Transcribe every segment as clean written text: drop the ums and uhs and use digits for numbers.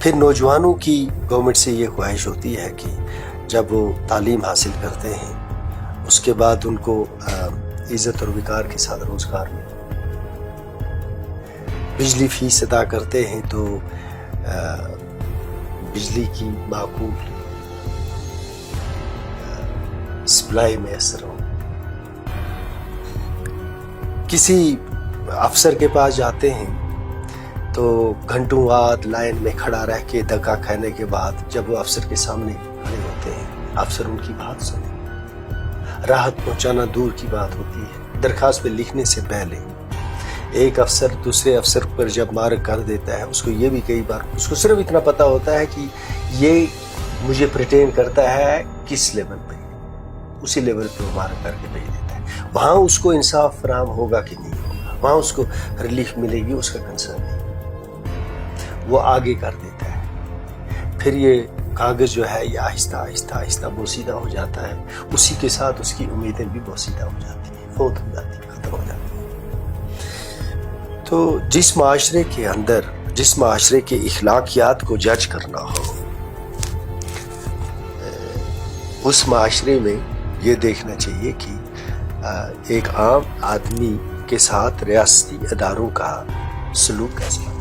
پھر نوجوانوں کی گورنمنٹ سے یہ خواہش ہوتی ہے کہ جب وہ تعلیم حاصل کرتے ہیں اس کے بعد ان کو عزت اور وقار کے ساتھ روزگار ملے. بجلی فیس ادا کرتے ہیں تو بجلی کی معقول سپلائی میسر ہو. کسی افسر کے پاس جاتے ہیں تو گھنٹوں بعد لائن میں کھڑا رہ کے دھکا کھانے کے بعد جب وہ افسر کے سامنے کھڑے ہوتے ہیں افسر ان کی بات سنے. راحت پہنچانا دور کی بات ہوتی ہے. درخواست پہ لکھنے سے پہلے ایک افسر دوسرے افسر پر جب مارک کر دیتا ہے اس کو یہ بھی کئی بار اس کو صرف اتنا پتا ہوتا ہے کہ یہ مجھے پریٹین کرتا ہے کس لیول پہ, اسی لیول پہ وہ مارک کر کے بھیج دیتا ہے. وہاں اس کو انصاف فراہم ہوگا کہ نہیں ہوگا, وہاں اس کو ریلیف ملے گی, اس کا کنسرن نہیں, وہ آگے کر دیتا ہے. پھر یہ کاغذ جو ہے یہ آہستہ آہستہ آہستہ بوسیدہ ہو جاتا ہے, اسی کے ساتھ اس کی امیدیں بھی بوسیدہ ہو جاتی ہیں, فوت ہو جاتی ہیں, ختم ہو جاتی ہیں. تو جس معاشرے کے اندر جس معاشرے کے اخلاقیات کو جج کرنا ہو اس معاشرے میں یہ دیکھنا چاہیے کہ ایک عام آدمی کے ساتھ ریاستی اداروں کا سلوک کیسے ہے.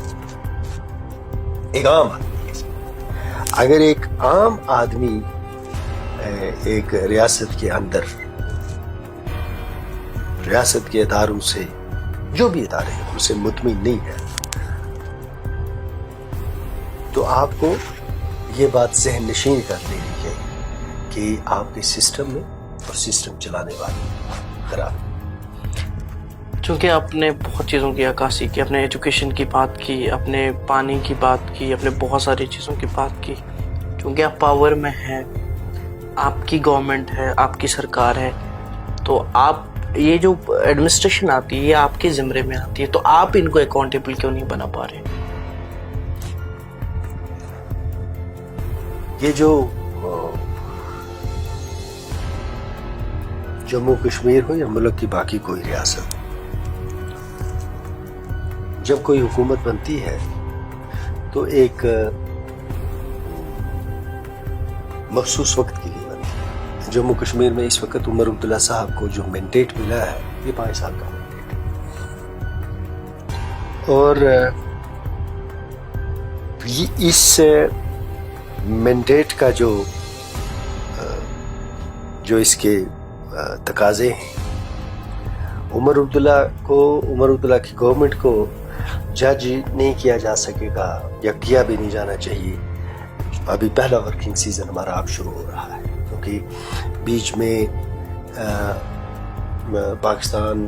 ایک عام آدمی کے ساتھ اگر ایک عام آدمی ایک ریاست کے اندر ریاست کے اداروں سے جو بھی ادارے ہیں ان سے مطمئن نہیں ہے تو آپ کو یہ بات ذہن نشین کر لینی چاہیے کہ آپ کے سسٹم میں اور سسٹم چلانے والے خراب. چونکہ آپ نے بہت چیزوں کی عکاسی کی, اپنے ایجوکیشن کی بات کی, اپنے پانی کی بات کی, اپنے بہت ساری چیزوں کی بات کی. چونکہ آپ پاور میں ہیں, آپ کی گورنمنٹ ہے, آپ کی سرکار ہے, تو آپ یہ جو ایڈمنسٹریشن آتی ہے یہ آپ کے زمرے میں آتی ہے, تو آپ ان کو اکاؤنٹیبل کیوں نہیں بنا پا رہے؟ یہ جو جموں کشمیر ہو یا ملک کی باقی کوئی ریاست, جب کوئی حکومت بنتی ہے تو ایک مخصوص وقت کے لیے بنتی ہے. جموں کشمیر میں اس وقت عمر عبداللہ صاحب کو جو مینڈیٹ ملا ہے یہ 5 سال کا مینڈیٹ ہے, اور اس مینڈیٹ کا جو اس کے تقاضے ہیں عمر عبداللہ کی گورنمنٹ کو جج نہیں کیا جا سکے گا یا کیا بھی نہیں جانا چاہیے. ابھی پہلا ورکنگ سیزن ہمارا اب شروع ہو رہا ہے کیونکہ بیچ میں پاکستان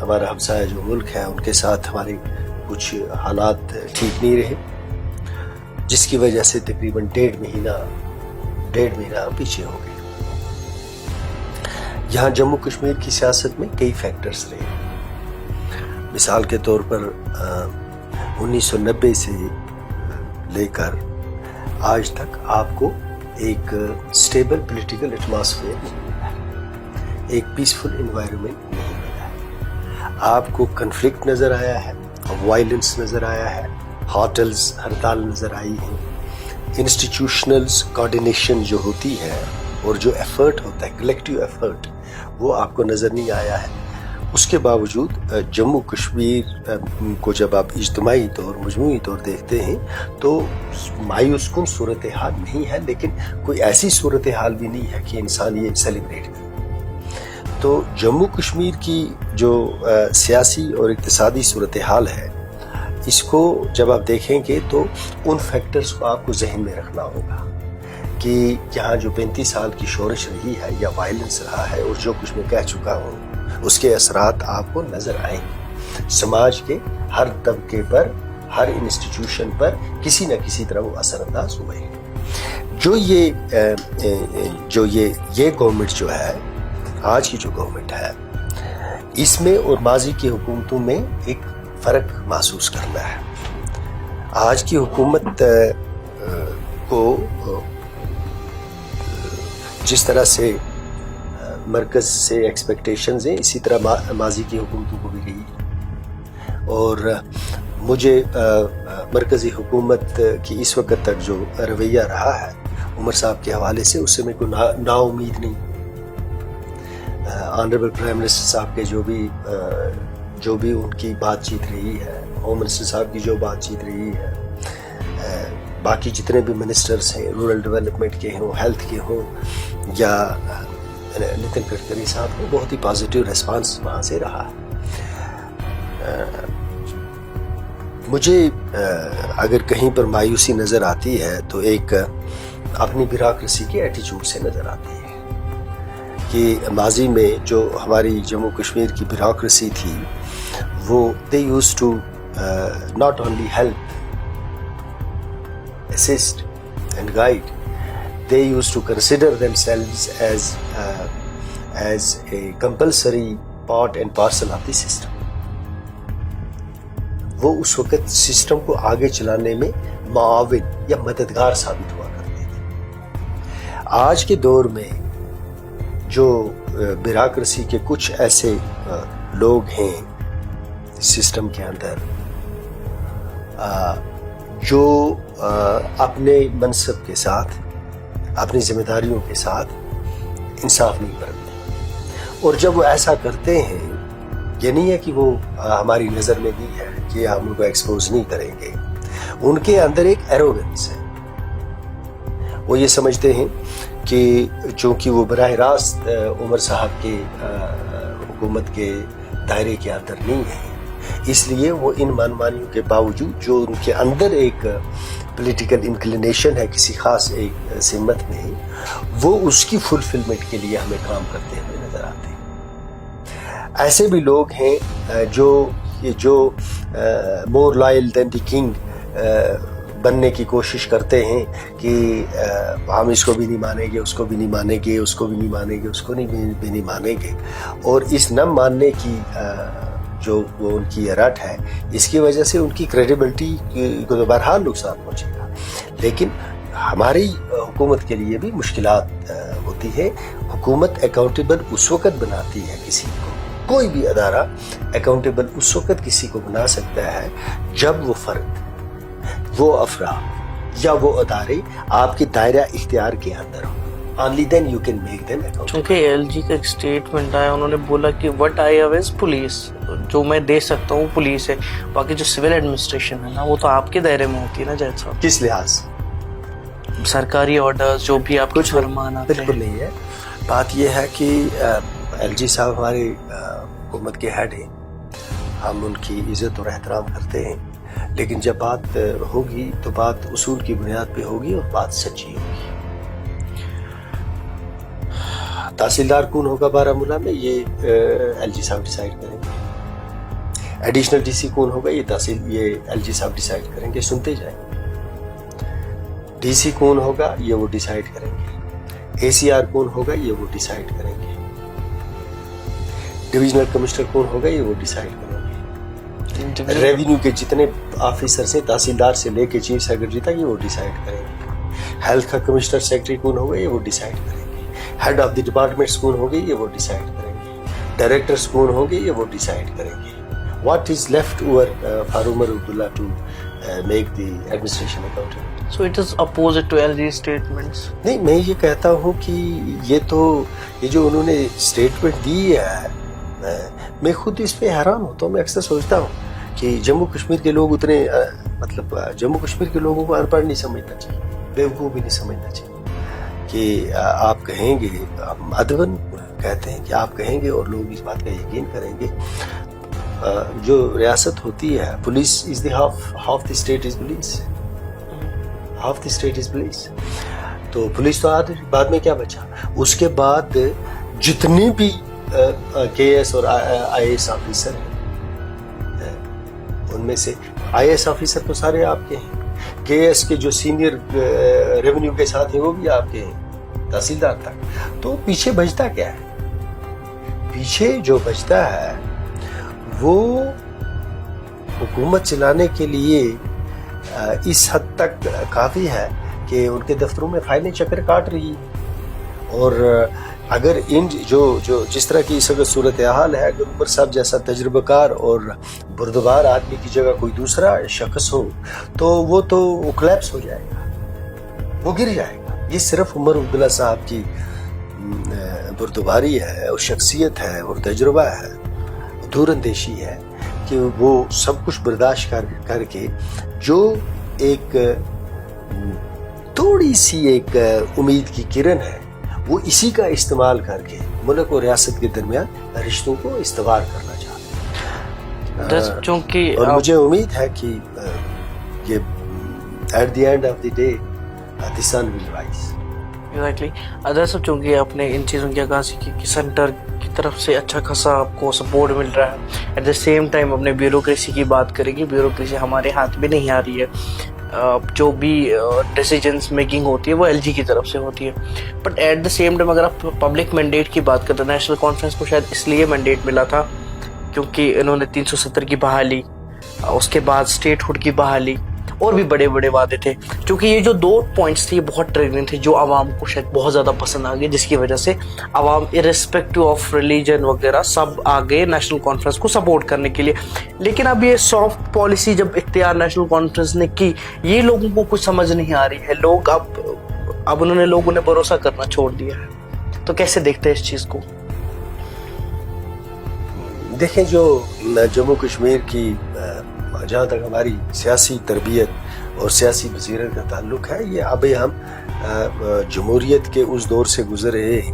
ہمارا ہمسایہ جو ملک ہے ان کے ساتھ ہمارے کچھ حالات ٹھیک نہیں رہے جس کی وجہ سے تقریباً 1.5 مہینہ پیچھے ہو گئے. یہاں جموں کشمیر کی سیاست میں کئی فیکٹرز رہے. مثال کے طور پر 1990 سے لے کر آج تک آپ کو ایک سٹیبل پولیٹیکل ایٹماسفیئر نہیں ملا ہے, ایک پیسفل انوائرمنٹ نہیں ملا ہے. آپ کو کنفلکٹ نظر آیا ہے, وائلنس نظر آیا ہے, ہوٹلز ہڑتال نظر آئی ہیں, انسٹیٹیوشنلز کوآرڈینیشن جو ہوتی ہے اور جو ایفرٹ ہوتا ہے کلیکٹیو ایفرٹ وہ آپ کو نظر نہیں آیا ہے. اس کے باوجود جموں کشمیر کو جب آپ اجتماعی طور مجموعی طور دیکھتے ہیں تو مایوس کن صورتحال نہیں ہے, لیکن کوئی ایسی صورتحال بھی نہیں ہے کہ انسان یہ سیلیبریٹ کرے. تو جموں کشمیر کی جو سیاسی اور اقتصادی صورتحال ہے اس کو جب آپ دیکھیں گے تو ان فیکٹرز کو آپ کو ذہن میں رکھنا ہوگا کہ یہاں جو 35 سال کی شورش رہی ہے یا وائلنس رہا ہے اور جو کچھ میں کہہ چکا ہوں اس کے اثرات آپ کو نظر آئیں گے. سماج کے ہر طبقے پر ہر انسٹیٹیوشن پر کسی نہ کسی طرح وہ اثر انداز ہوئے ہیں. جو یہ گورنمنٹ جو ہے آج کی جو گورنمنٹ ہے اس میں اور ماضی کی حکومتوں میں ایک فرق محسوس کرنا ہے. آج کی حکومت کو جس طرح سے مرکز سے ایکسپیکٹیشنز ہیں اسی طرح ماضی کی حکومتوں کو بھی رہی, اور مجھے مرکزی حکومت کی اس وقت تک جو رویہ رہا ہے عمر صاحب کے حوالے سے، اس سے میں کوئی نا امید نہیں. آنریبل پرائم منسٹر صاحب کے جو بھی ان کی بات چیت رہی ہے، ہوم منسٹر صاحب کی جو بات چیت رہی ہے، باقی جتنے بھی منسٹرز ہیں، رورل ڈیولپمنٹ کے ہوں، ہیلتھ کے ہوں، یا نتن گڈکری صاحب کو، بہت ہی پازیٹیو ریسپانس وہاں سے رہا ہے. مجھے اگر کہیں پر مایوسی نظر آتی ہے تو ایک اپنی بیوروکریسی کے ایٹیچیوڈ سے نظر آتی ہے کہ ماضی میں جو ہماری جموں کشمیر کی بیوروکریسی تھی، وہ they used to not only help, assist and guide. They used to consider themselves as a compulsory part and parcel of the system. وہ اس وقت سسٹم کو آگے چلانے میں معاون یا مددگار ثابت ہوا کرتے تھے. آج کے دور میں جو بیوروکریسی کے کچھ ایسے لوگ ہیں سسٹم کے اندر جو اپنے منصب کے ساتھ، اپنی ذمہ داریوں کے ساتھ انصاف نہیں کرتے، اور جب وہ ایسا کرتے ہیں، یہ نہیں ہے کہ وہ ہماری نظر میں بھی ہے کہ ہم ان کو ایکسپوز نہیں کریں گے، ان کے اندر ایک ایروگنس ہے. وہ یہ سمجھتے ہیں کہ چونکہ وہ براہ راست عمر صاحب کے حکومت کے دائرے کے اندر نہیں ہیں، اس لیے وہ ان منمانیوں کے باوجود جو ان کے اندر ایک پولیٹیکل انکلینیشن ہے کسی خاص ایک سمت میں، وہ اس کی فلفلمنٹ کے لیے ہمیں کام کرتے ہوئے نظر آتے ہیں. ایسے بھی لوگ ہیں جو مور لائل دین دی کنگ بننے کی کوشش کرتے ہیں کہ ہم اس کو بھی نہیں مانیں گے، اس کو بھی نہیں مانیں گے، اس کو بھی نہیں مانیں گے، اس کو بھی نہیں مانیں گے، اور اس نہ ماننے کی جو وہ ان کی رٹ ہے، اس کی وجہ سے ان کی کریڈیبلٹی کو تو بہرحال نقصان پہنچے گا. لیکن ہماری حکومت کے لیے بھی مشکلات ہوتی ہے. حکومت اکاؤنٹیبل اس وقت بناتی ہے کسی کو، کوئی بھی ادارہ اکاؤنٹیبل اس وقت کسی کو بنا سکتا ہے جب وہ فرد، وہ افراد یا وہ ادارے آپ کے دائرہ اختیار کے اندر ہوں. Only then you can make them accountable. چونکہ ایل جی کا ایک اسٹیٹمنٹ آیا، انہوں نے بولا کہ what I have is police, جو میں دے سکتا ہوں پولیس ہے، باقی جو سول ایڈمنسٹریشن ہے نا، وہ تو آپ کے دائرے میں ہوتی ہے نا جائد صاحب. کس لحاظ؟ سرکاری آرڈرز جو بھی آپ کچھ فرمان آتے ہیں. بالکل نہیں ہے. بات یہ ہے کہ ایل جی صاحب ہمارے حکومت کے ہیڈ ہیں، ہم ان کی عزت اور احترام کرتے ہیں، لیکن جب بات ہوگی تو بات اصول کی بنیاد پہ ہوگی اور بات سچی ہوگی. تحصیلدار کون ہوگا بارہمولہ میں، یہ ایل جی صاحب ڈیسائیڈ کریں گے. ایڈیشنل ڈی سی کون ہوگا، یہ ایل جی صاحب ڈیسائیڈ کریں گے. سنتے جائیں. ڈی سی کون ہوگا، یہ وہ ڈیسائیڈ کریں گے. اے سی آر کون ہوگا، یہ وہ ڈیسائیڈ کریں گے. ڈویژنل کمشنر کون ہوگا، یہ وہ ڈیسائیڈ کریں گے. ریونیو کے جتنے آفیسر ہیں، تحصیلدار سے لے کے چیف سیکرٹری تک، یہ وہ ڈیسائیڈ کریں گے. ہیلتھ کا کمشنر سیکرٹری کون ہوگا، یہ وہ ڈیسائیڈ کریں گے. ہیڈ آف دی ڈپارٹمنٹس کون ہوں گے، یہ وہ ڈیسائیڈ کریں گے. ڈائریکٹرز کون ہوں گے، یہ وہ ڈیسائیڈ کریں گے. What is left over for Omar Abdullah to make the administration accountable. So it is opposite to LG statements. نہیں، میں یہ کہتا ہوں کہ یہ جو انہوں نے اسٹیٹمنٹ دی ہے، میں خود اس پہ حیران ہوتا ہوں. میں اکثر سوچتا ہوں کہ جموں کشمیر کے لوگ اتنے جموں کشمیر کے لوگوں کو ان پڑھ نہیں سمجھنا چاہیے، بیوقوف بھی نہیں سمجھنا چاہیے کہ آپ کہیں گے، ادباً کہتے ہیں کہ آپ کہیں گے اور لوگ اس بات کا یقین کریں گے. جو ریاست ہوتی ہے، police is the half the state is police, half the state is police. تو پولیس تو بعد میں کیا بچا. اس کے بعد جتنے بھی کے ایس اور آئی ایس آفیسر ہیں، ان میں سے آئی ایس آفیسر تو سارے آپ کے ہیں، کے ایس کے جو سینئر ریونیو کے ساتھ ہیں وہ بھی آپ کے ہیں، تحصیلدار تک. تو پیچھے بچتا کیا ہے؟ پیچھے جو بچتا ہے وہ حکومت چلانے کے لیے اس حد تک کافی ہے کہ ان کے دفتروں میں فائلیں چکر کاٹ رہی ہیں، اور اگر ان جو جس طرح کی اس وقت صورتحال ہے، اگر عمر صاحب جیسا تجربہ کار اور بردبار آدمی کی جگہ کوئی دوسرا شخص ہو تو وہ کلیپس ہو جائے گا، وہ گر جائے گا. یہ صرف عمر عبداللہ صاحب کی بردباری ہے اور شخصیت ہے اور تجربہ ہے، دور اندیشی ہے کہ وہ سب کچھ برداشت کر کے جو ایک تھوڑی سی ایک امید کی کرن ہے، وہ اسی کا استعمال کر کے ملک اور ریاست کے درمیان رشتوں کو استوار کرنا چاہتے ہیں. چونکہ اور مجھے امید ہے کہ یہ at the end of the day the sun will rise. Exactly. ادر سب چونکہ آپ نے ان چیزوں کی عکاسی کی کہ سینٹر کی طرف سے اچھا خاصا آپ کو سپورٹ مل رہا ہے، ایٹ دا سیم ٹائم اپنے بیوروکریسی کی بات کریں گے. بیوروکریسی ہمارے ہاتھ میں نہیں آ رہی ہے، جو بھی ڈیسیجنس میکنگ ہوتی ہے وہ ایل جی کی طرف سے ہوتی ہے. But at the same time اگر آپ پبلک مینڈیٹ کی بات کرتے ہیں، نیشنل کانفرنس کو شاید اس لیے مینڈیٹ ملا تھا کیونکہ انہوں نے 370 کی بحالی، اس کے بعد اسٹیٹ ہوڈ کی بحالی اور بھی بڑے بڑے وعدے تھے. چونکہ یہ جو 2 پوائنٹس تھے یہ بہت ٹریگننگ تھے جو عوام کو شاید بہت زیادہ پسند آ گئے، جس کی وجہ سے عوام ارسپیکٹو آف ریلیجن وغیرہ سب آگے نیشنل کانفرنس کو سپورٹ کرنے کے لیے. لیکن اب یہ سافٹ پالیسی جب اختیار نیشنل کانفرنس نے کی، یہ لوگوں کو کچھ سمجھ نہیں آ رہی ہے. لوگ اب لوگوں نے بھروسہ کرنا چھوڑ دیا ہے. تو کیسے دیکھتے ہیں اس چیز کو؟ دیکھیں، جو جموں کشمیر کی جہاں تک ہماری سیاسی تربیت اور سیاسی بصیرت کا تعلق ہے، یہ اب ہم جمہوریت کے اس دور سے گزر رہے ہیں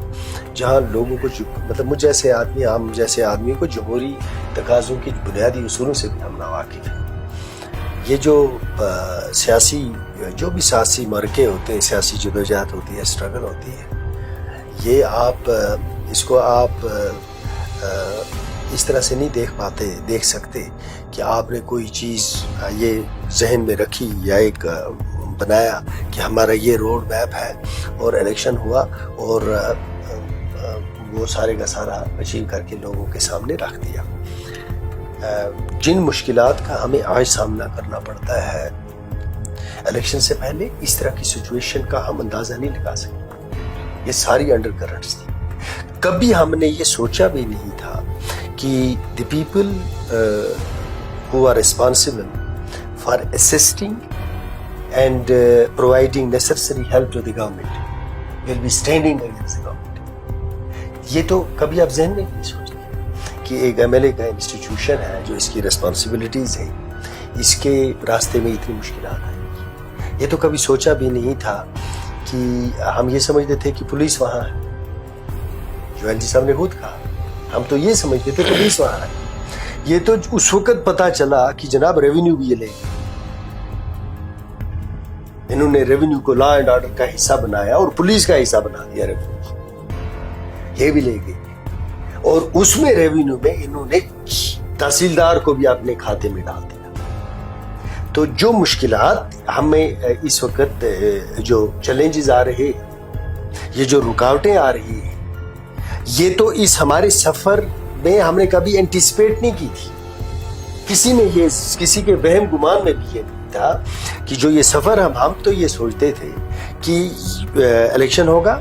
جہاں لوگوں کو مطلب مجھ جیسے آدمی، عام جیسے آدمی کو جمہوری تقاضوں کی بنیادی اصولوں سے بھی ہم ناواقف ہیں. یہ جو سیاسی معرکے ہوتے ہیں، سیاسی جدوجہد ہوتی ہے، اسٹرگل ہوتی ہے، یہ اس کو آپ اس طرح سے نہیں دیکھ سکتے کہ آپ نے کوئی چیز یہ ذہن میں رکھی یا ایک بنایا کہ ہمارا یہ روڈ میپ ہے اور الیکشن ہوا اور وہ سارے کا سارا اچیو کر کے لوگوں کے سامنے رکھ دیا. جن مشکلات کا ہمیں آج سامنا کرنا پڑتا ہے الیکشن سے پہلے، اس طرح کی سچویشن کا ہم اندازہ نہیں لگا سکتے. یہ ساری انڈر کرنٹس تھی. کبھی ہم نے یہ سوچا بھی نہیں تھا کہ the people who are responsible for assisting and providing necessary help to the government will be standing against the government. یہ تو کبھی آپ ذہن میں نہیں سوچتے کہ ایک ایم ایل اے کا انسٹیٹیوشن ہے جو اس کی ریسپانسبلٹیز ہیں، اس کے راستے میں اتنی مشکلات آئیں گی. یہ تو کبھی سوچا بھی نہیں تھا کہ ہم یہ سمجھتے تھے کہ پولیس وہاں ہے، جو ایل جی صاحب نے خود کہا. ہم تو یہ سمجھتے تھے پولیس وہاں ہے. یہ تو اس وقت پتا چلا کہ جناب ریونیو بھی یہ لے گئے. انہوں نے ریونیو کو لا اینڈ آرڈر کا حصہ بنایا اور پولیس کا حصہ بنا دیا. ریونیو یہ بھی لے گئے اور اس میں ریونیو میں انہوں نے تحصیلدار کو بھی اپنے کھاتے میں ڈال دیا. تو جو مشکلات ہمیں اس وقت جو چیلنجز آ رہے، یہ جو رکاوٹیں آ رہی ہیں، یہ تو اس ہمارے سفر میں ہم نے کبھی اینٹیسپیٹ نہیں کی تھی. کسی کے وہم گمان میں بھی یہ نہیں تھا کہ جو یہ سفر ہم تو یہ سوچتے تھے کہ الیکشن ہوگا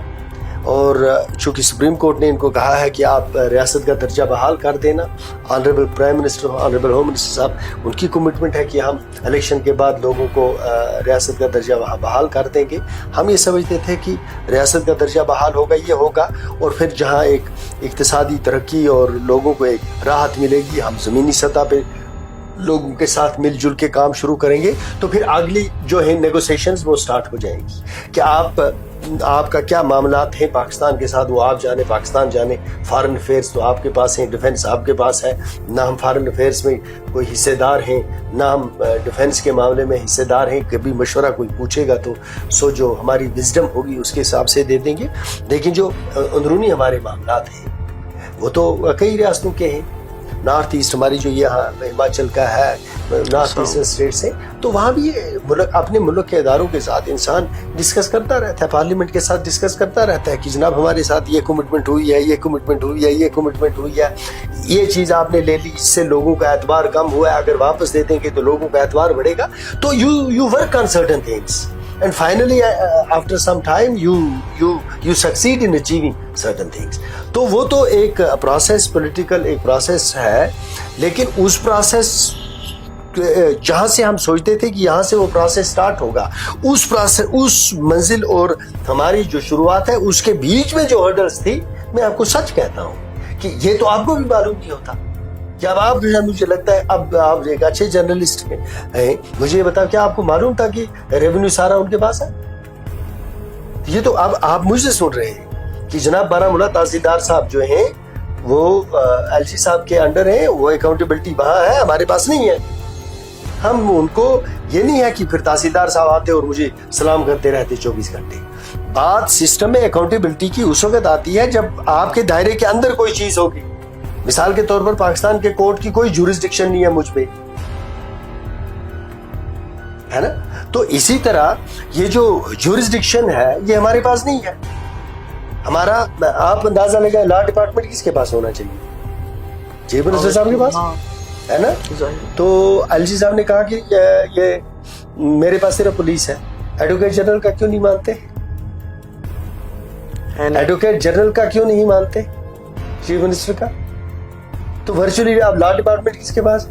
اور چونکہ سپریم کورٹ نے ان کو کہا ہے کہ آپ ریاست کا درجہ بحال کر دینا. Honourable prime minister, honourable home minister صاحب، ان کی کمٹمنٹ ہے کہ ہم الیکشن کے بعد لوگوں کو ریاست کا درجہ بحال کر دیں گے. ہم یہ سمجھتے تھے کہ ریاست کا درجہ بحال ہوگا، یہ ہوگا، اور پھر جہاں ایک اقتصادی ترقی اور لوگوں کو ایک راحت ملے گی، ہم زمینی سطح پہ لوگوں کے ساتھ مل جل کے کام شروع کریں گے. تو پھر اگلی جو ہے نیگوسیشنز وہ سٹارٹ ہو جائیں گی کہ آپ کا کیا معاملات ہیں پاکستان کے ساتھ، وہ آپ جانے، پاکستان جانے. فارن افیئرس تو آپ کے پاس ہیں، ڈیفنس آپ کے پاس ہے. نہ ہم فارن افیئرس میں کوئی حصے دار ہیں، نہ ہم ڈیفنس کے معاملے میں حصے دار ہیں. کبھی مشورہ کوئی پوچھے گا تو جو ہماری وزڈم ہوگی اس کے حساب سے دے دیں گے. لیکن جو اندرونی ہمارے معاملات ہیں وہ تو کئی ریاستوں کے ہیں. نارتھ ایسٹ ہماری جو یہاں ہماچل کا ہے، نارتھ ایسٹرن اسٹیٹس ہیں، تو وہاں بھی اپنے ملک کے اداروں کے ساتھ انسان ڈسکس کرتا رہتا ہے، پارلیمنٹ کے ساتھ ڈسکس کرتا رہتا ہے کہ جناب ہمارے ساتھ یہ کمٹمنٹ ہوئی ہے، یہ کمٹمنٹ ہوئی ہے، یہ کمٹمنٹ ہوئی ہے، یہ چیز آپ نے لے لی، اس سے لوگوں کا اعتبار کم ہوا ہے، اگر واپس دے دیں گے تو لوگوں کا اعتبار بڑھے گا. تو you work on certain things. and finally after some time you succeed in achieving certain things. تو وہ تو ایک پروسیس, پولیٹیکل ایک پروسیس ہے, لیکن اس پروسیس جہاں سے ہم سوچتے تھے کہ یہاں سے وہ پروسیس سٹارٹ ہوگا, اس پروسیس, اس منزل اور ہماری جو شروعات ہے اس کے بیچ میں جو ہرڈلز تھی, میں آپ کو سچ کہتا ہوں کہ یہ تو آپ کو بھی معلوم نہیں ہوتا. جب آپ جو ہے, مجھے لگتا ہے اب آپ ایک اچھے جرنلسٹ ہیں, مجھے یہ بتاؤ کیا آپ کو معلوم تھا کہ ریونیو سارا ان کے پاس ہے؟ یہ تو اب آپ مجھ سے سن رہے ہیں کہ جناب بارہمولہ تحصیلدار صاحب جو ہیں وہ ایل سی صاحب کے انڈر ہیں, وہ اکاؤنٹیبلٹی وہاں ہے, ہمارے پاس نہیں ہے. ہم ان کو یہ نہیں ہے کہ پھر تحصیلدار صاحب آتے اور مجھے سلام کرتے رہتے 24 گھنٹے. بات سسٹم میں اکاؤنٹیبلٹی کی اس وقت آتی ہے جب آپ کے دائرے کے اندر کوئی چیز ہوگی. مثال کے طور پر پاکستان کے کورٹ کی کوئی جورسڈکشن نہیں ہے مجھ پہ, ہے نا. تو اسی طرح یہ جو جورسڈکشن ہے یہ ہمارے پاس نہیں ہے. ہمارا, آپ اندازہ لگائیں, لا ڈپارٹمنٹ کس کے پاس ہونا چاہیے؟ چیف منسٹر صاحب کے پاس, ہے نا. تو ایل جی صاحب نے کہا کہ یہ میرے پاس صرف پولیس ہے. ایڈوکیٹ جنرل کا کیوں نہیں مانتے؟ ایڈوکیٹ جنرل کا کیوں نہیں مانتے چیف منسٹر کا؟ تو ورچولی آپ لا ڈپارٹمنٹ کس کے پاس؟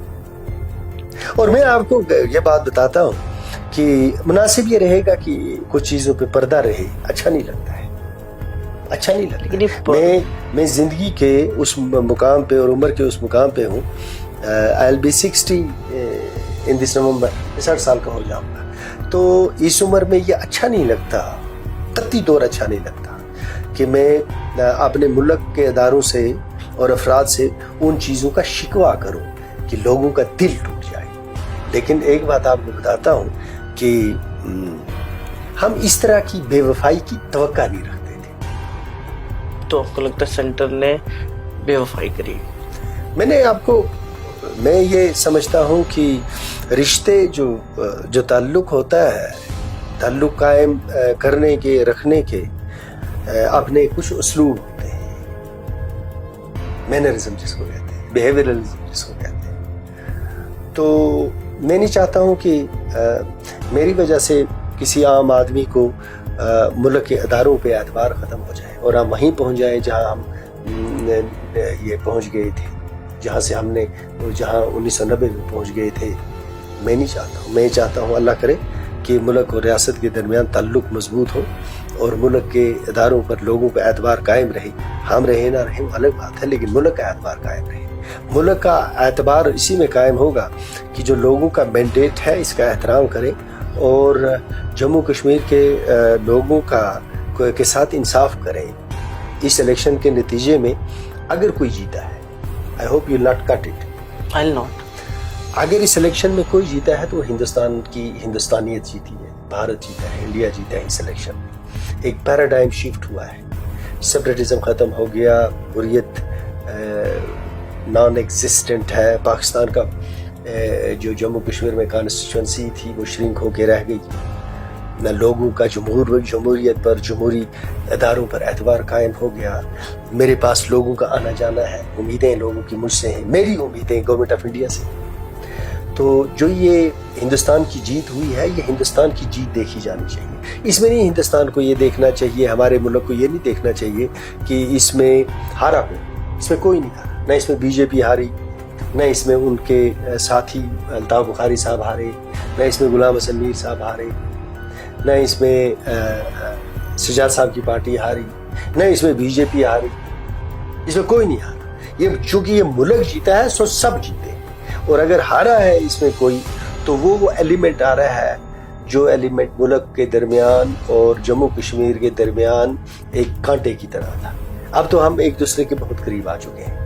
اور میں آپ کو یہ بات بتاتا ہوں کہ مناسب یہ رہے گا کہ کچھ چیزوں پہ پردہ رہے. اچھا نہیں لگتا ہے, اچھا نہیں لگتا. میں زندگی کے اس مقام پہ اور عمر کے اس مقام پہ ہوں. I'll be 60 in this November, 60 سال کا ہو جاؤں گا. تو اس عمر میں یہ اچھا نہیں لگتا, قطعی طور اچھا نہیں لگتا کہ میں اپنے ملک کے اداروں سے اور افراد سے ان چیزوں کا شکوہ کروں کہ لوگوں کا دل ٹوٹ جائے. لیکن ایک بات آپ کو بتاتا ہوں کہ ہم اس طرح کی بے وفائی کی توقع نہیں رکھتے تھے. تو آپ کو لگتا ہے سینٹر نے بے وفائی کری؟ میں یہ سمجھتا ہوں کہ رشتے جو تعلق ہوتا ہے, تعلق قائم کرنے کے, رکھنے کے اپنے کچھ اسلوب ہوتے ہیں. مینرزم جس کو کہتے ہیں, بیہیویئرلزم جس کو کہتے ہیں. تو میں نہیں چاہتا ہوں کہ میری وجہ سے کسی عام آدمی کو ملک کے اداروں پہ اعتبار ختم ہو جائے اور ہم وہیں پہنچ جائیں جہاں ہم یہ پہنچ گئے تھے, جہاں 1990 میں پہنچ گئے تھے. میں نہیں چاہتا ہوں. میں چاہتا ہوں اللہ کرے کہ ملک اور ریاست کے درمیان تعلق مضبوط ہو اور ملک کے اداروں پر لوگوں کا اعتبار قائم رہے. ہم رہیں نہ رہیں الگ بات ہے, لیکن ملک کا اعتبار قائم رہے. ملک کا اعتبار اسی میں قائم ہوگا کہ جو لوگوں کا مینڈیٹ ہے اس کا احترام کریں اور جموں کشمیر کے لوگوں کے ساتھ انصاف کریں. اس الیکشن کے نتیجے میں اگر کوئی جیتا ہے, I hope you'll not cut it. I'll not. اگر اس الیکشن میں کوئی جیتا ہے تو ہندوستان کی ہندوستانیت جیتی ہے, بھارت جیتا ہے, انڈیا جیتا ہے. اس الیکشن میں ایک پیراڈائم شفٹ ہوا ہے. سپریٹزم ختم ہو گیا, حریت نان ایگزسٹنٹ ہے. پاکستان کا جو جموں کشمیر میں کانسٹیچوئنسی تھی وہ شرنک ہو کے رہ گئی. نہ لوگوں کا جمہوریت پر, جمہوری اداروں پر اعتبار قائم ہو گیا. میرے پاس لوگوں کا آنا جانا ہے, امیدیں لوگوں کی مجھ سے ہیں, میری امیدیں گورنمنٹ آف انڈیا سے. تو جو یہ ہندوستان کی جیت ہوئی ہے یہ ہندوستان کی جیت دیکھی جانی چاہیے. اس میں نہیں ہندوستان کو یہ دیکھنا چاہیے, ہمارے ملک کو یہ نہیں دیکھنا چاہیے کہ اس میں ہارا ہو. اس میں کوئی نہیں ہارا, نہ اس میں بی جے پی ہاری, نہ اس میں ان کے ساتھی الطاف بخاری صاحب ہارے, نہ اس میں غلام حسن میر صاحب ہارے, نہ اس میں سجاد صاحب کی پارٹی ہاری, نہ اس میں بی جے پی ہاری. اس میں کوئی نہیں ہارا. یہ چونکہ یہ ملک جیتا ہے سو سب جیتے. اور اگر ہارا ہے اس میں کوئی تو وہ ایلیمنٹ آ رہا ہے جو ایلیمنٹ ملک کے درمیان اور جموں کشمیر کے درمیان ایک کانٹے کی طرح تھا. اب تو ہم ایک دوسرے کے بہت قریب آ چکے ہیں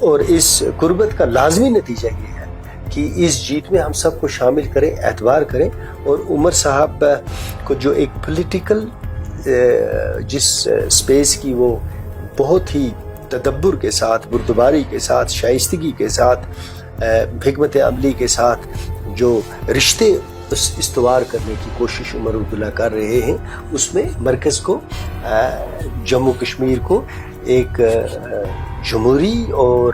اور اس قربت کا لازمی نتیجہ یہ ہے کہ اس جیت میں ہم سب کو شامل کریں, اعتبار کریں. اور عمر صاحب کو جو ایک پولیٹیکل جس سپیس کی وہ بہت ہی تدبر کے ساتھ, بردباری کے ساتھ, شائستگی کے ساتھ, حکمت عملی کے ساتھ جو رشتے استوار کرنے کی کوشش عمر عبداللہ کر رہے ہیں, اس میں مرکز کو, جموں کشمیر کو ایک جمہوری اور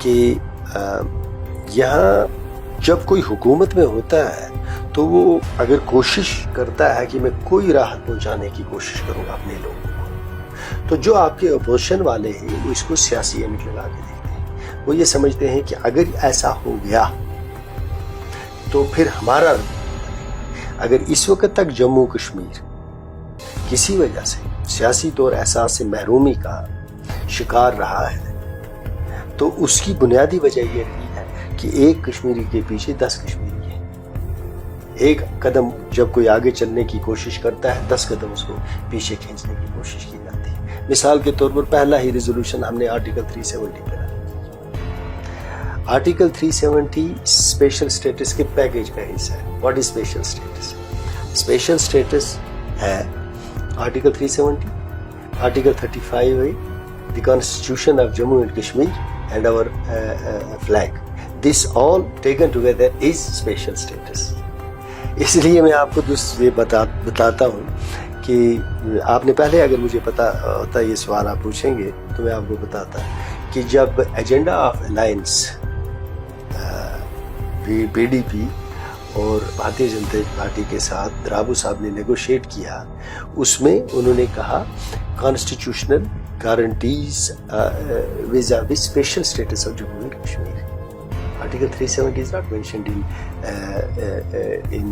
کہ یہاں جب کوئی حکومت میں ہوتا ہے تو وہ اگر کوشش کرتا ہے کہ میں کوئی راحت پہنچانے کی کوشش کروں گا اپنے لوگوں کو، تو جو آپ کے اپوزیشن والے ہیں وہ اس کو سیاسی اینڈ لگا کے دیکھتے ہیں. وہ یہ سمجھتے ہیں کہ اگر ایسا ہو گیا تو پھر ہمارا اگر اس وقت تک جموں کشمیر کسی وجہ سے سیاسی طور احساس سے محرومی کا شکار رہا ہے تو اس کی بنیادی وجہ یہ رہی ہے کہ ایک کشمیری کے پیچھے 10 کشمیری ہیں. ایک قدم جب کوئی آگے چلنے کی کوشش کرتا ہے 10 قدم اس کو پیچھے کھینچنے کی کوشش کی جاتی ہے. مثال کے طور پر پہلا ہی ریزولوشن ہم نے آرٹیکل 370 پہ رکھا. آرٹیکل 370 اسپیشل سٹیٹس کے پیکیج کا حصہ ہے. What is special status? Special status ہے article 370, article 35A, the Constitution of Jammu and Kashmir and our flag. This all taken together is special status. اس لیے میں آپ کو یہ بتاتا ہوں کہ آپ نے پہلے اگر مجھے پتا ہوتا یہ سوال آپ پوچھیں گے تو میں آپ کو بتاتا کہ جب ایجنڈا آف الائنس PDP اور بھارتیہ جنتا پارٹی کے ساتھ درابو صاحب نے نیگوشیٹ کیا، اس میں انہوں نے کہا constitutional guarantees vis-a-vis special status of Jammu and Kashmir. Article 370 is not mentioned in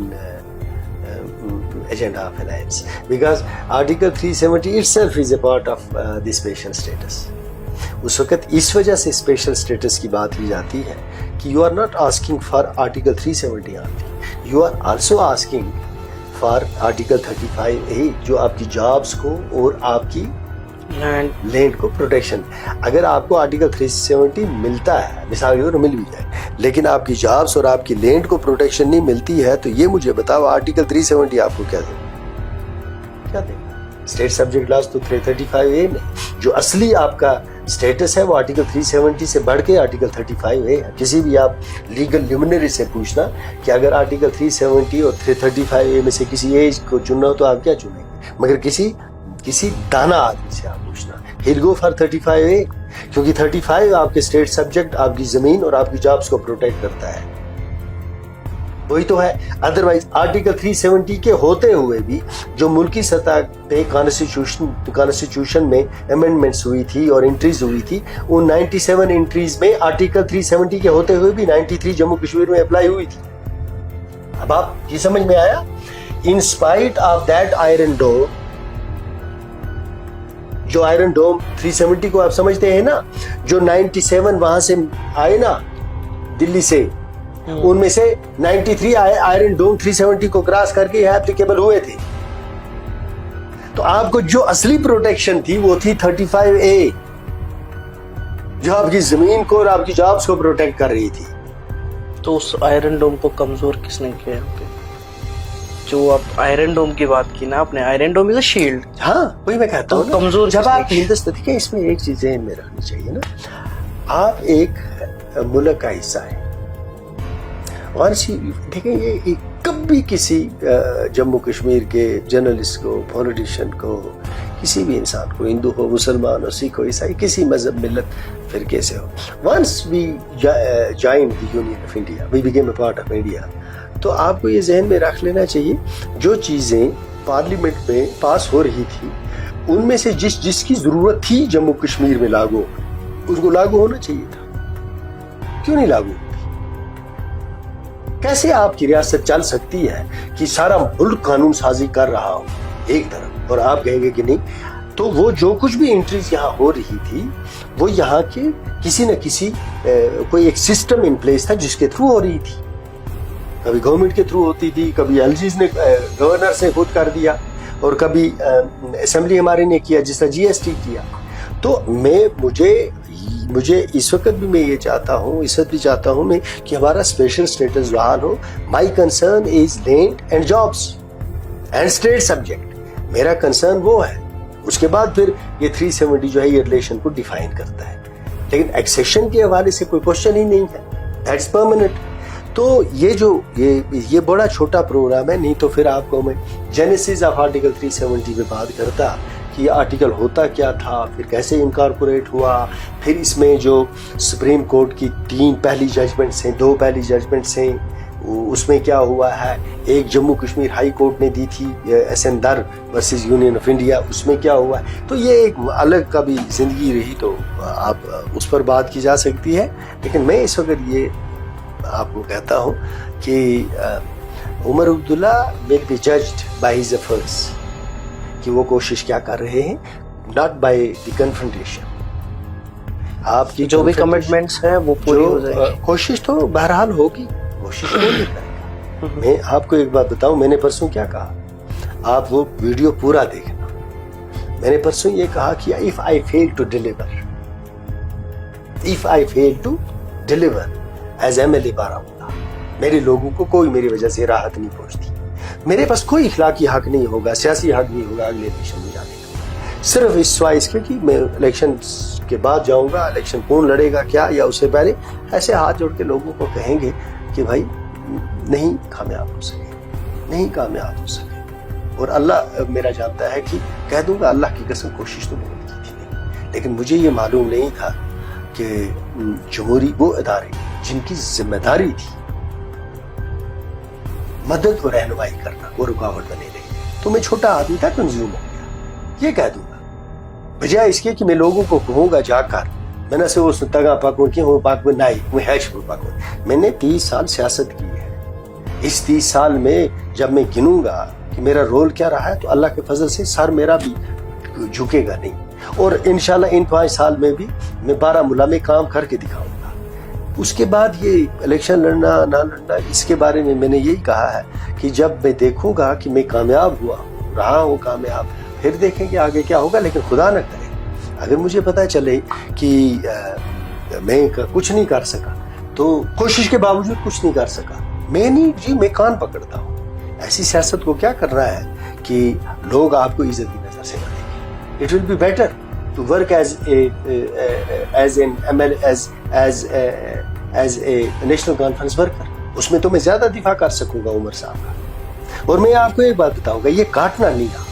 agenda of alliance because Article 370 itself is a part of the special status. اس وقت اس وجہ سے اسپیشل اسٹیٹس کی بات کی جاتی ہے کہ you are not asking for article 370 only, you are also asking for article 35A جو آپ کی جابس کو اور آپ کی لینڈ کو پروٹیکشن. اگر آپ کو آرٹیکل 370 ملتا ہے مثال کے طور مل بھی جائے لیکن آپ کی جابس اور آپ کی لینڈ کو پروٹیکشن نہیں ملتی ہے تو یہ مجھے بتاؤ آرٹیکل 370 آپ کو کیا دے گا؟ اسٹیٹ سبجیکٹ لاز تو 335A میں جو اصلی آپ کا اسٹیٹس ہے وہ آرٹیکل 370 سے بڑھ کے آرٹیکل 35A ہے. کسی بھی آپ لیگل لیومنری سے پوچھنا کہ اگر آرٹیکل 370 اور 335A میں سے کسی ایج کو چننا ہو تو آپ کیا چنیں گے، مگر کسی دانا آدمی سے آپ پوچھنا he'll go for 35A کیونکہ 35 آپ کے اسٹیٹ سبجیکٹ آپ کی زمین اور آپ کی جابس کو پروٹیکٹ کرتا ہے. وہی تو ہے. ادروائز آرٹیکل 370 کے ہوتے ہوئے بھی جو ملکی سطح پہ کانسٹیٹیوشن میں امینڈمنٹس ہوئی تھی اور انٹریز ہوئی تھی ان 97 انٹریز میں آرٹیکل 370 کے ہوتے ہوئے بھی 93 جموں کشمیر میں اپلائی ہوئی تھی. اب آپ یہ سمجھ میں آیا؟ In spite of that iron dome, جو آئرن ڈوم 370 کو آپ سمجھتے ہیں نا، جو 97 وہاں سے آئے نا دلی سے، ان میں سے 93 آئرن ڈوم 370 کو کراس کر کے یہاں اپلیکیبل ہوئے تھے. تو آپ کو جو اصلی پروٹیکشن تھی وہ تھی 35A جو آپ کی زمین کو اور آپ کی جابس کو پروٹیکٹ کر رہی تھی. تو اس آئرن ڈوم کو کمزور کس نے کیا یہاں پہ؟ جو آپ آئرن ڈوم کی بات کی نا، آپ نے Iron Dome is a shield. ہاں وہی میں کہتا ہوں کمزور جب آپ ہندوستان دیکھیں اس میں ایک چیز ذہن میں رکھنی چاہیے نا، آپ ایک ملک کا حصہ ہیں اور دیکھیں یہ کبھی کسی جموں کشمیر کے جرنلسٹ کو، پولیٹیشین کو، کسی بھی انسان کو، ہندو ہو، مسلمان ہو، سکھ ہو، عیسائی، کسی مذہب ملت فرقے سے ہو، once we join the union of India, we became a part of India, تو آپ کو یہ ذہن میں رکھ لینا چاہیے جو چیزیں پارلیمنٹ میں پاس ہو رہی تھی ان میں سے جس کی ضرورت تھی جموں کشمیر میں لاگو، اس کو لاگو ہونا چاہیے تھا. کیوں نہیں لاگو؟ کیسے آپ کی ریاست چل سکتی ہے کہ سارا ملک قانون سازی کر رہا ہو ایک طرف اور آپ کہیں گے کہ نہیں؟ تو وہ جو کچھ بھی انٹریز یہاں ہو رہی تھی وہ یہاں کے کسی نہ کسی کوئی ایک سسٹم ان پلیس تھا جس کے تھرو ہو رہی تھی. کبھی گورنمنٹ کے تھرو ہوتی تھی، کبھی ایلجیز نے گورنر سے خود کر دیا اور کبھی اسمبلی ہمارے نے کیا جس طرح GST کیا. تو مجھے اس وقت بھی میں یہ چاہتا ہوں، اس وقت بھی چاہتا ہوں میں کہ ہمارا اسپیشل اسٹیٹس بحال ہو. My concern is land and jobs and state subject. میرا کنسرن وہ ہے. اس کے بعد پھر یہ 370 جو ہے یہ ریلیشن کو ڈیفائن کرتا ہے، لیکن ایکسیشن کے حوالے سے کوئی کوشچن ہی نہیں ہے. That's permanent. تو یہ بڑا چھوٹا پروگرام ہے، نہیں تو پھر آپ کو میں جینیسس آف آرٹیکل 370 پہ بات کرتا کہ یہ آرٹیکل ہوتا کیا تھا, پھر کیسے انکارپوریٹ ہوا, پھر اس میں جو سپریم کورٹ کی 3 پہلی ججمنٹس ہیں, 2 پہلی ججمنٹس ہیں, اس میں کیا ہوا ہے, ایک جموں کشمیر ہائی کورٹ نے دی تھی SN Dar versus union of India, اس میں کیا ہوا ہے. تو یہ ایک الگ کا بھی زندگی رہی, تو آپ اس پر بات کی جا سکتی ہے. لیکن میں اس وقت یہ آپ کو کہتا ہوں کہ Omar Abdullah will be judged by his efforts, کہ وہ کوشش کیا کر رہے ہیں, not by the confrontation. آپ کی جو بھی کمٹمنٹس ہیں وہ پوری ہو جائے گی. کوشش تو بہرحال ہوگی, کوشش ہو نہیں کرے گا. میں آپ کو ایک بات بتاؤں, میں نے پرسوں کیا کہا, آپ وہ ویڈیو پورا دیکھنا. میں نے پرسوں یہ کہا کہ if I fail to deliver as MLA Baramulla, میرے لوگوں کو کوئی میری وجہ سے راحت نہیں پہنچتی, میرے پاس کوئی اخلاقی حق نہیں ہوگا, سیاسی حق نہیں ہوگا اگلے الیکشن میں جانے کا, صرف اس سوائے اس کے کہ میں الیکشن کے بعد جاؤں گا, الیکشن کون لڑے گا کیا, یا اس سے پہلے ایسے ہاتھ جوڑ کے لوگوں کو کہیں گے کہ بھائی نہیں کامیاب ہو سکے, نہیں کامیاب ہو سکے. اور اللہ میرا جانتا ہے کہ کہہ دوں گا اللہ کی قسم کوشش تو میں نے کی تھی, لیکن مجھے یہ معلوم نہیں تھا کہ جمہوری وہ ادارے جن کی ذمہ داری تھی مدد و رہنمائی کرنا, وہ رکاوٹ بنے رہی. تو میں چھوٹا آدمی تھا, کنزیوم ہو گیا. یہ کہہ دوں گا بجائے اس کے کہ میں لوگوں کو کہوں گا جا کر میں نے سے وہ تگا پاکوں کی وہ پاک میں نہیں وہ ہے شروع پاکوں. میں نے 30 سال سیاست کی ہے. اس 30 سال میں جب میں گنوں گا کہ میرا رول کیا رہا ہے, تو اللہ کے فضل سے سر میرا بھی جھکے گا نہیں. اور انشاءاللہ ان 5 سال میں بھی میں بارہمولہ میں کام کر کے دکھاؤں گا. اس کے بعد یہ الیکشن لڑنا نہ لڑنا, اس کے بارے میں نے یہی کہا ہے کہ جب میں دیکھوں گا کہ میں کامیاب ہوا ہوں, رہا ہوں کامیاب, پھر دیکھیں گے آگے کیا ہوگا. لیکن خدا نہ کرے اگر مجھے پتہ چلے کہ میں کچھ نہیں کر سکا, تو کوشش کے باوجود کچھ نہیں کر سکا, میں نہیں جی میں کان پکڑتا ہوں. ایسی سیاست کو کیا کرنا ہے کہ لوگ آپ کو عزت کی نظر سے کریں گے. It will be better to work as a National Conference worker. اس میں تو میں زیادہ دفاع کر سکوں گا عمر صاحب کا. اور میں آپ کو ایک بات بتاؤں گا, یہ کاٹنا نہیں رہا.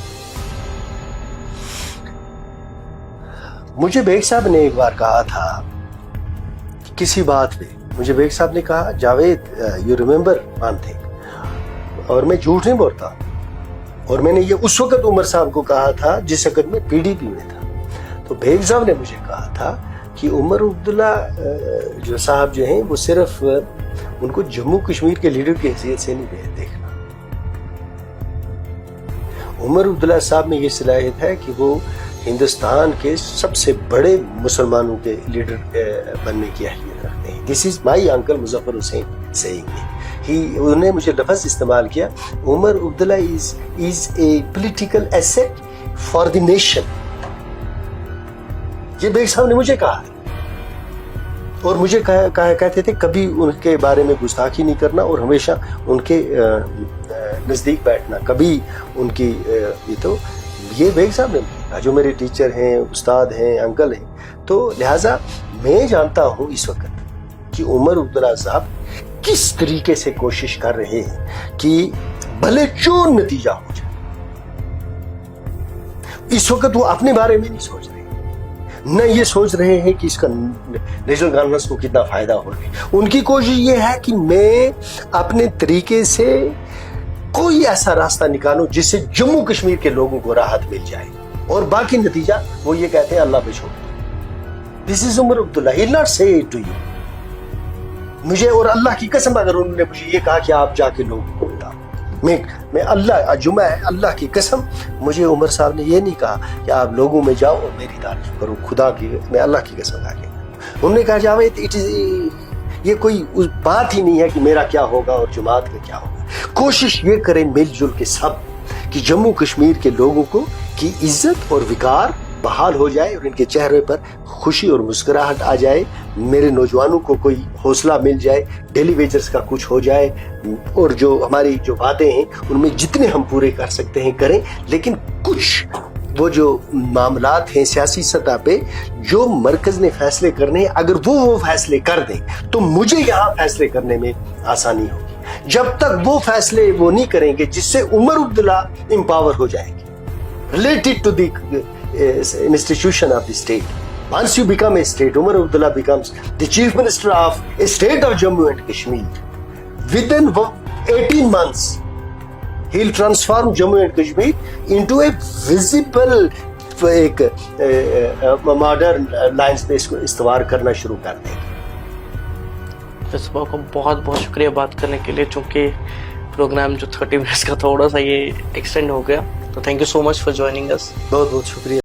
مجھے بیگ صاحب نے ایک بار کہا تھا کسی بات پہ, مجھے بیگ صاحب نے کہا Javed you remember one thing, اور میں جھوٹ نہیں بولتا, اور میں نے یہ اس وقت عمر صاحب کو کہا تھا جس وقت میں PDP میں تھا. تو بیگ صاحب نے مجھے کہا تھا کہ عمر عبداللہ جو صاحب جو ہیں وہ صرف ان کو جموں کشمیر کے لیڈر کی حیثیت سے نہیں دیکھنا. عمر عبداللہ صاحب میں یہ صلاحیت ہے کہ وہ ہندوستان کے سب سے بڑے مسلمانوں کے لیڈر بننے کی اہلیت رکھتے ہیں. This is my uncle Muzaffar Hussain saying. انہوں نے مجھے لفظ استعمال کیا, Omar Abdullah is a political asset for the nation. یہ بیگ صاحب نے مجھے کہا, اور مجھے کہتے تھے کبھی ان کے بارے میں گستاخی نہیں کرنا, اور ہمیشہ ان کے نزدیک بیٹھنا, کبھی ان کی یہ بیگ صاحب نے کہا جو میرے ٹیچر ہیں, استاد ہیں, انکل ہیں. تو لہٰذا میں جانتا ہوں اس وقت کہ عمر عبداللہ صاحب کس طریقے سے کوشش کر رہے ہیں کہ بھلے جو نتیجہ ہو جائے. اس وقت وہ اپنے بارے میں نہیں سوچ رہے, نہ یہ سوچ رہے ہیں کہ اس کا نیشنل کانفرنس کو کتنا فائدہ ہوگا. ان کی کوشش یہ ہے کہ میں اپنے طریقے سے کوئی ایسا راستہ نکالوں جس سے جموں کشمیر کے لوگوں کو راحت مل جائے, اور باقی نتیجہ وہ یہ کہتے ہیں اللہ پہ چھوڑ. دس از عمر عبداللہ. ہی ول ناٹ سے اٹ ٹو یو. مجھے اور اللہ کی قسم اگر انہوں نے مجھے یہ کہا کہ آپ جا کے لوگوں کو بتاؤ, میں اللہ جمعہ ہے, اللہ کی قسم مجھے عمر صاحب نے یہ نہیں کہا کہ آپ لوگوں میں جاؤ اور میری تعریف کرو, خدا کی میں اللہ کی قسم کھا کے. انہوں نے کہا جاوید یہ کوئی بات ہی نہیں ہے کہ میرا کیا ہوگا اور جماعت کا کیا ہوگا. کوشش یہ کریں مل جل کے سب کہ جموں کشمیر کے لوگوں کو کی عزت اور وقار بحال ہو جائے, اور ان کے چہرے پر خوشی اور مسکراہٹ آ جائے. میرے نوجوانوں کو کوئی حوصلہ مل جائے, ڈیلی ویجرز کا کچھ ہو جائے, اور جو ہماری جو باتیں ہیں ان میں جتنے ہم پورے کر سکتے ہیں کریں. لیکن کچھ وہ جو معاملات ہیں سیاسی سطح پہ جو مرکز نے فیصلے کرنے ہیں, اگر وہ فیصلے کر دیں تو مجھے یہاں فیصلے کرنے میں آسانی ہوگی. جب تک وہ فیصلے وہ نہیں کریں گے جس سے عمر عبداللہ امپاور ہو جائے گی related to the institution of the state. Once you become a state, Umar Abdullah becomes the chief minister of a state of Jammu and Kashmir. Within 18 months, he'll transform Jammu and Kashmir into a visible ایک modern line پہ اس کو استوار کرنا شروع کر دیں. صبح کو بہت بہت شکریہ بات کرنے کے لیے, چونکہ پروگرام جو 30 منٹس کا تھوڑا سا یہ ایکسٹینڈ ہو گیا, تو thank you so much for joining us. بہت بہت شکریہ.